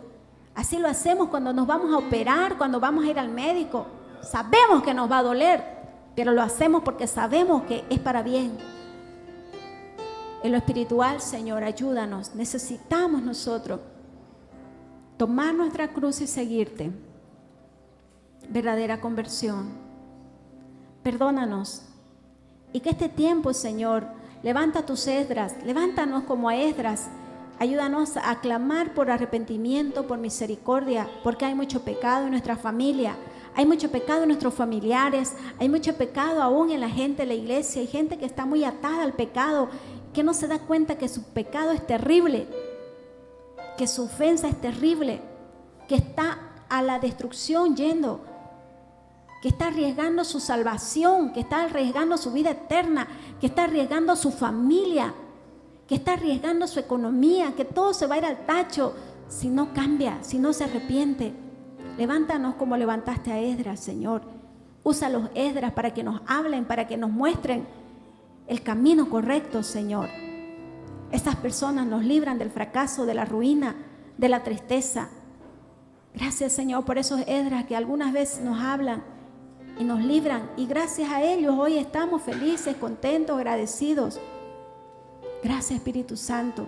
Así lo hacemos cuando nos vamos a operar, cuando vamos a ir al médico. Sabemos que nos va a doler, pero lo hacemos porque sabemos que es para bien. En lo espiritual, Señor, ayúdanos. Necesitamos nosotros tomar nuestra cruz y seguirte. Verdadera conversión. Perdónanos. Y que este tiempo, Señor, levanta tus Esdras, levántanos como a Esdras. Ayúdanos a clamar por arrepentimiento, por misericordia, porque hay mucho pecado en nuestra familia. Hay mucho pecado en nuestros familiares, hay mucho pecado aún en la gente de la iglesia. Hay gente que está muy atada al pecado, que no se da cuenta que su pecado es terrible, que su ofensa es terrible, que está a la destrucción yendo, que está arriesgando su salvación, que está arriesgando su vida eterna, que está arriesgando su familia, que está arriesgando su economía, que todo se va a ir al tacho si no cambia, si no se arrepiente. Levántanos como levantaste a Esdras, Señor. Usa a los Esdras para que nos hablen, para que nos muestren el camino correcto, Señor. Estas personas nos libran del fracaso, de la ruina, de la tristeza. Gracias, Señor, por esos Esdras que algunas veces nos hablan y nos libran. Y gracias a ellos hoy estamos felices, contentos, agradecidos. Gracias, Espíritu Santo.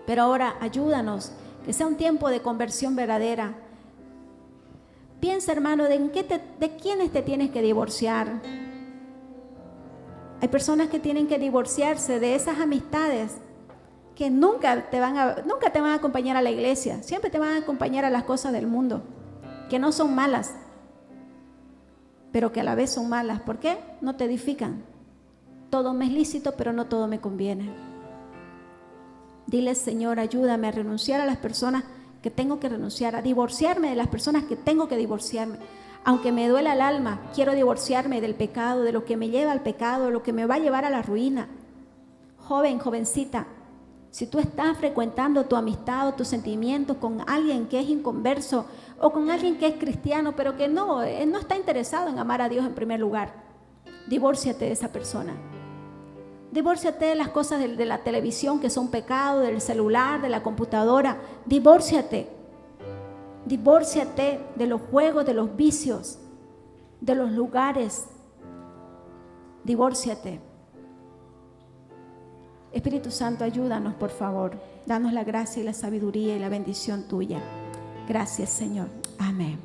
Pero ahora ayúdanos, que sea un tiempo de conversión verdadera. Piensa, hermano, de quiénes te tienes que divorciar. Hay personas que tienen que divorciarse de esas amistades que nunca te van a acompañar a la iglesia, siempre te van a acompañar a las cosas del mundo, que no son malas, pero que a la vez son malas. ¿Por qué? No te edifican. Todo me es lícito, pero no todo me conviene. Dile, Señor, ayúdame a renunciar a las personas que tengo que renunciar, a divorciarme de las personas que tengo que divorciarme. Aunque me duela el alma, quiero divorciarme del pecado, de lo que me lleva al pecado, de lo que me va a llevar a la ruina. Joven, jovencita, si tú estás frecuentando tu amistad o tus sentimientos con alguien que es inconverso o con alguien que es cristiano, pero que no está interesado en amar a Dios en primer lugar, divórciate de esa persona. Divórciate de las cosas de la televisión que son pecado, del celular, de la computadora. Divórciate. Divórciate de los juegos, de los vicios, de los lugares. Divórciate. Espíritu Santo, ayúdanos, por favor. Danos la gracia y la sabiduría y la bendición tuya. Gracias, Señor. Amén.